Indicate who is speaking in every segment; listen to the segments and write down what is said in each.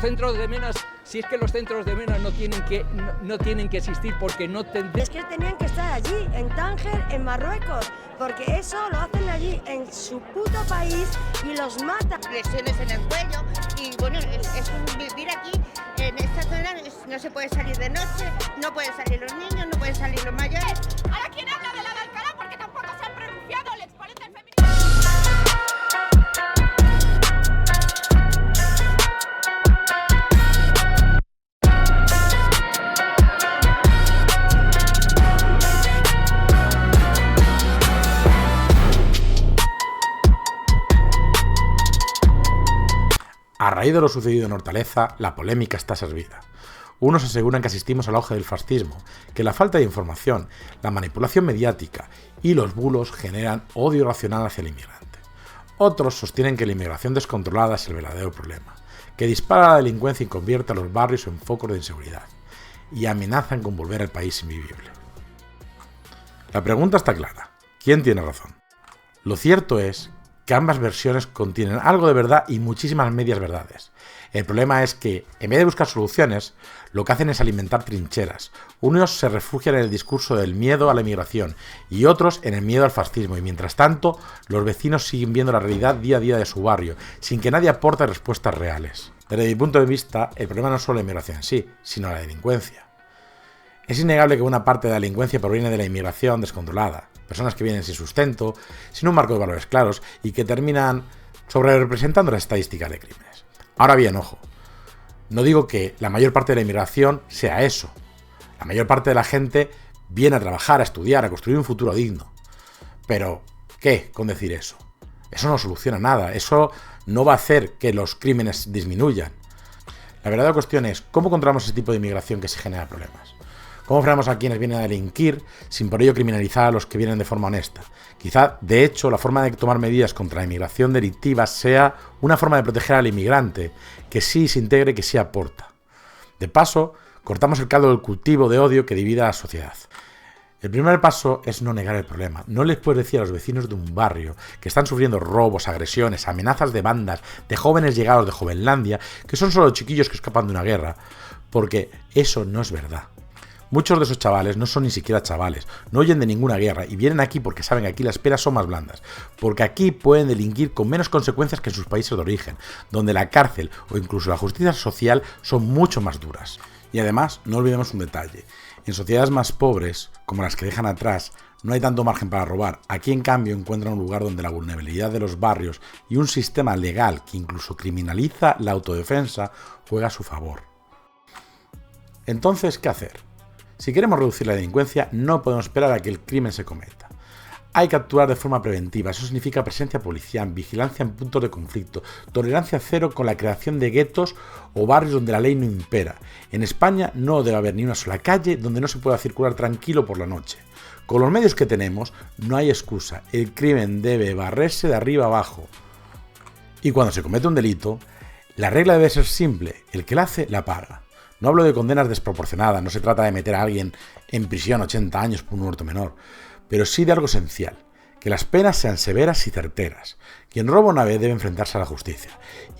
Speaker 1: centros de menas, si es que los centros de menas no tienen que existir porque no tendrían...
Speaker 2: Es que tenían que estar allí, en Tánger, en Marruecos, porque eso lo hacen allí, en su puto país, y los matan.
Speaker 3: Lesiones en el cuello, y bueno, es un vivir aquí, en esta zona no se puede salir de noche, no pueden salir los niños, no pueden salir los mayores.
Speaker 4: Ahora, ¿quién habla de la de Alcalá? Porque tampoco se han pronunciado el exponente del feminismo.
Speaker 5: A raíz de lo sucedido en Hortaleza, la polémica está servida. Unos aseguran que asistimos al auge del fascismo, que la falta de información, la manipulación mediática y los bulos generan odio irracional hacia el inmigrante. Otros sostienen que la inmigración descontrolada es el verdadero problema, que dispara la delincuencia y convierte a los barrios en focos de inseguridad, y amenazan con volver al país invivible. La pregunta está clara: ¿quién tiene razón? Lo cierto es que ambas versiones contienen algo de verdad y muchísimas medias verdades. El problema es que, en vez de buscar soluciones, lo que hacen es alimentar trincheras. Unos se refugian en el discurso del miedo a la inmigración y otros en el miedo al fascismo, y mientras tanto, los vecinos siguen viendo la realidad día a día de su barrio, sin que nadie aporte respuestas reales. Desde mi punto de vista, el problema no es solo la inmigración en sí, sino la delincuencia. Es innegable que una parte de la delincuencia proviene de la inmigración descontrolada, personas que vienen sin sustento, sin un marco de valores claros y que terminan sobrerepresentando las estadísticas de crímenes. Ahora bien, ojo, no digo que la mayor parte de la inmigración sea eso. La mayor parte de la gente viene a trabajar, a estudiar, a construir un futuro digno. Pero, ¿qué con decir eso? Eso no soluciona nada, eso no va a hacer que los crímenes disminuyan. La verdadera cuestión es, ¿cómo controlamos ese tipo de inmigración que se genera problemas? ¿Cómo frenamos a quienes vienen a delinquir sin por ello criminalizar a los que vienen de forma honesta? Quizá, de hecho, la forma de tomar medidas contra la inmigración delictiva sea una forma de proteger al inmigrante, que sí se integre, que sí aporta. De paso, cortamos el caldo del cultivo de odio que divide a la sociedad. El primer paso es no negar el problema. No les puedes decir a los vecinos de un barrio que están sufriendo robos, agresiones, amenazas de bandas, de jóvenes llegados de Jovenlandia, que son solo chiquillos que escapan de una guerra, porque eso no es verdad. Muchos de esos chavales no son ni siquiera chavales, no huyen de ninguna guerra y vienen aquí porque saben que aquí las penas son más blandas, porque aquí pueden delinquir con menos consecuencias que en sus países de origen, donde la cárcel o incluso la justicia social son mucho más duras. Y además, no olvidemos un detalle: en sociedades más pobres, como las que dejan atrás, no hay tanto margen para robar. Aquí, en cambio, encuentran un lugar donde la vulnerabilidad de los barrios y un sistema legal que incluso criminaliza la autodefensa juega a su favor. Entonces, ¿qué hacer? Si queremos reducir la delincuencia, no podemos esperar a que el crimen se cometa. Hay que actuar de forma preventiva. Eso significa presencia policial, vigilancia en puntos de conflicto, tolerancia cero con la creación de guetos o barrios donde la ley no impera. En España no debe haber ni una sola calle donde no se pueda circular tranquilo por la noche. Con los medios que tenemos, no hay excusa. El crimen debe barrerse de arriba abajo. Y cuando se comete un delito, la regla debe ser simple: el que la hace, la paga. No hablo de condenas desproporcionadas, no se trata de meter a alguien en prisión 80 años por un hurto menor, pero sí de algo esencial: que las penas sean severas y certeras. Quien roba una vez debe enfrentarse a la justicia,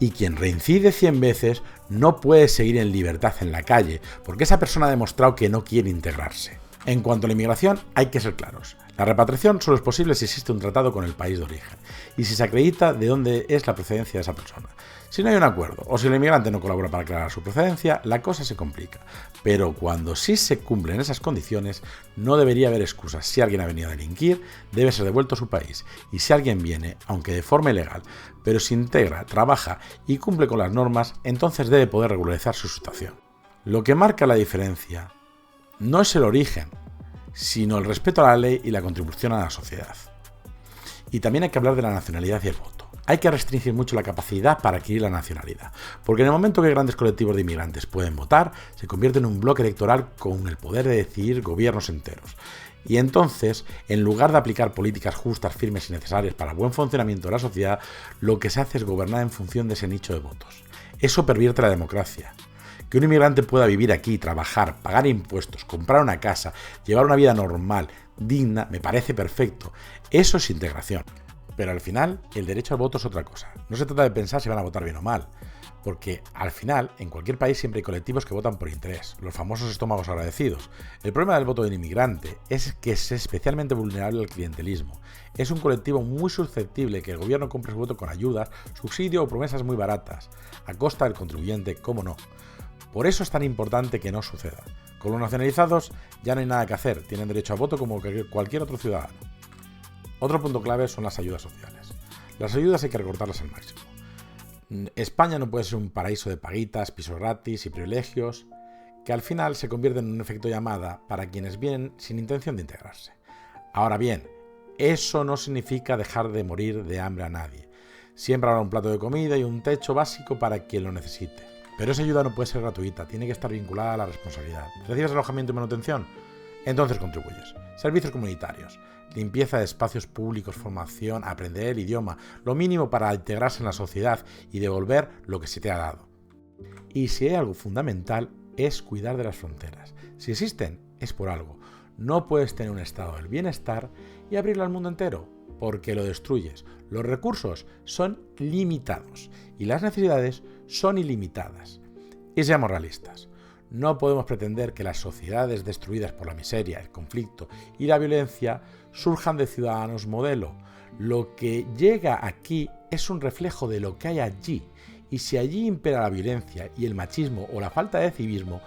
Speaker 5: y quien reincide 100 veces no puede seguir en libertad en la calle, porque esa persona ha demostrado que no quiere integrarse. En cuanto a la inmigración, hay que ser claros. La repatriación solo es posible si existe un tratado con el país de origen y si se acredita de dónde es la procedencia de esa persona. Si no hay un acuerdo o si el inmigrante no colabora para aclarar su procedencia, la cosa se complica. Pero cuando sí se cumplen esas condiciones, no debería haber excusas. Si alguien ha venido a delinquir, debe ser devuelto a su país. Y si alguien viene, aunque de forma ilegal, pero se integra, trabaja y cumple con las normas, entonces debe poder regularizar su situación. Lo que marca la diferencia no es el origen, sino el respeto a la ley y la contribución a la sociedad. Y también hay que hablar de la nacionalidad y el voto. Hay que restringir mucho la capacidad para adquirir la nacionalidad, porque en el momento que grandes colectivos de inmigrantes pueden votar, se convierte en un bloque electoral con el poder de decidir gobiernos enteros. Y entonces, en lugar de aplicar políticas justas, firmes y necesarias para el buen funcionamiento de la sociedad, lo que se hace es gobernar en función de ese nicho de votos. Eso pervierte la democracia. Que un inmigrante pueda vivir aquí, trabajar, pagar impuestos, comprar una casa, llevar una vida normal, digna, me parece perfecto. Eso es integración. Pero al final, el derecho al voto es otra cosa. No se trata de pensar si van a votar bien o mal. Porque al final, en cualquier país siempre hay colectivos que votan por interés, los famosos estómagos agradecidos. El problema del voto del inmigrante es que es especialmente vulnerable al clientelismo. Es un colectivo muy susceptible que el gobierno compre su voto con ayudas, subsidio o promesas muy baratas, a costa del contribuyente, cómo no. Por eso es tan importante que no suceda. Con los nacionalizados ya no hay nada que hacer, tienen derecho a voto como cualquier otro ciudadano. Otro punto clave son las ayudas sociales. Las ayudas hay que recortarlas al máximo. España no puede ser un paraíso de paguitas, pisos gratis y privilegios que al final se convierten en un efecto llamada para quienes vienen sin intención de integrarse. Ahora bien, eso no significa dejar de morir de hambre a nadie. Siempre habrá un plato de comida y un techo básico para quien lo necesite. Pero esa ayuda no puede ser gratuita, tiene que estar vinculada a la responsabilidad. ¿Recibes alojamiento y manutención? Entonces contribuyes. Servicios comunitarios, limpieza de espacios públicos, formación, aprender el idioma, lo mínimo para integrarse en la sociedad y devolver lo que se te ha dado. Y si hay algo fundamental, es cuidar de las fronteras. Si existen, es por algo. No puedes tener un estado del bienestar y abrirlo al mundo entero, porque lo destruyes. Los recursos son limitados y las necesidades son ilimitadas. Y seamos realistas. No podemos pretender que las sociedades destruidas por la miseria, el conflicto y la violencia surjan de ciudadanos modelo. Lo que llega aquí es un reflejo de lo que hay allí, y si allí impera la violencia y el machismo o la falta de civismo,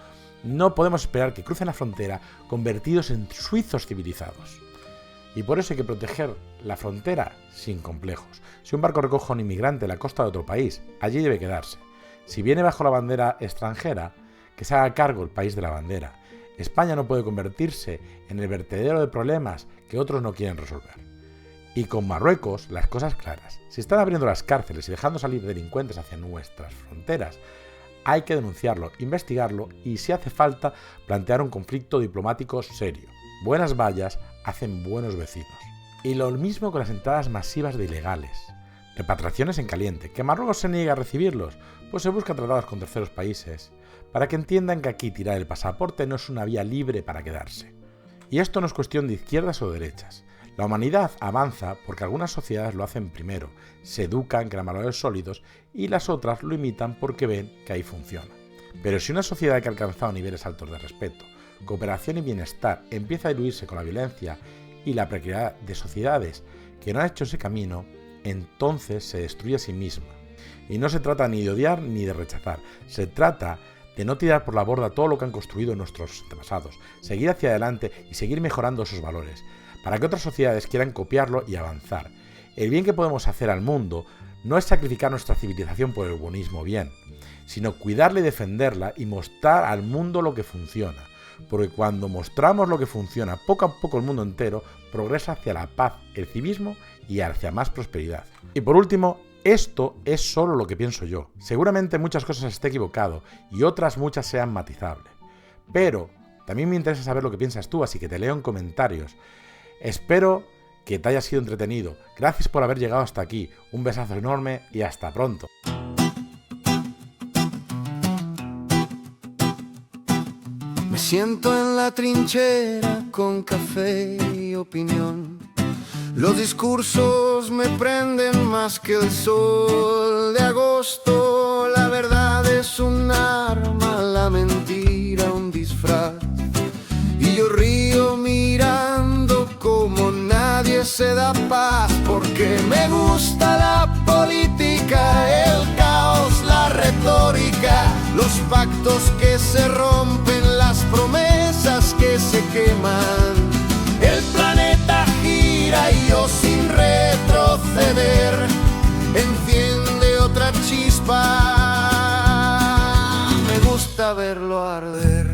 Speaker 5: no podemos esperar que crucen la frontera convertidos en suizos civilizados. Y por eso hay que proteger la frontera sin complejos. Si un barco recoge a un inmigrante en la costa de otro país, allí debe quedarse. Si viene bajo la bandera extranjera, que se haga cargo el país de la bandera. España no puede convertirse en el vertedero de problemas que otros no quieren resolver. Y con Marruecos, las cosas claras. Si están abriendo las cárceles y dejando salir delincuentes hacia nuestras fronteras, hay que denunciarlo, investigarlo y, si hace falta, plantear un conflicto diplomático serio. Buenas vallas hacen buenos vecinos. Y lo mismo con las entradas masivas de ilegales. Repatriaciones en caliente. ¿Que Marruecos se niega a recibirlos? Pues se buscan tratados con terceros países, para que entiendan que aquí tirar el pasaporte no es una vía libre para quedarse. Y esto no es cuestión de izquierdas o derechas. La humanidad avanza porque algunas sociedades lo hacen primero, se educan, crean valores sólidos, y las otras lo imitan porque ven que ahí funciona. Pero si una sociedad que ha alcanzado niveles altos de respeto, cooperación y bienestar empieza a diluirse con la violencia y la precariedad de sociedades que no han hecho ese camino, entonces se destruye a sí misma. Y no se trata ni de odiar ni de rechazar, se trata de no tirar por la borda todo lo que han construido nuestros antepasados, seguir hacia adelante y seguir mejorando esos valores, para que otras sociedades quieran copiarlo y avanzar. El bien que podemos hacer al mundo no es sacrificar nuestra civilización por el buenismo bien, sino cuidarla y defenderla y mostrar al mundo lo que funciona, porque cuando mostramos lo que funciona, poco a poco el mundo entero progresa hacia la paz, el civismo y hacia más prosperidad. Y por último, esto es solo lo que pienso yo. Seguramente muchas cosas esté equivocado y otras muchas sean matizables. Pero también me interesa saber lo que piensas tú, así que te leo en comentarios. Espero que te haya sido entretenido. Gracias por haber llegado hasta aquí. Un besazo enorme y hasta pronto.
Speaker 6: Me siento en la trinchera con café y opinión. Los discursos me prenden más que el sol de agosto. La verdad es un arma, la mentira un disfraz. Y yo río mirando como nadie se da paz. Porque me gusta la política, el caos, la retórica, los pactos que se rompen, las promesas que se queman. El planeta gira y yo sin retroceder enciende otra chispa. Me gusta verlo arder.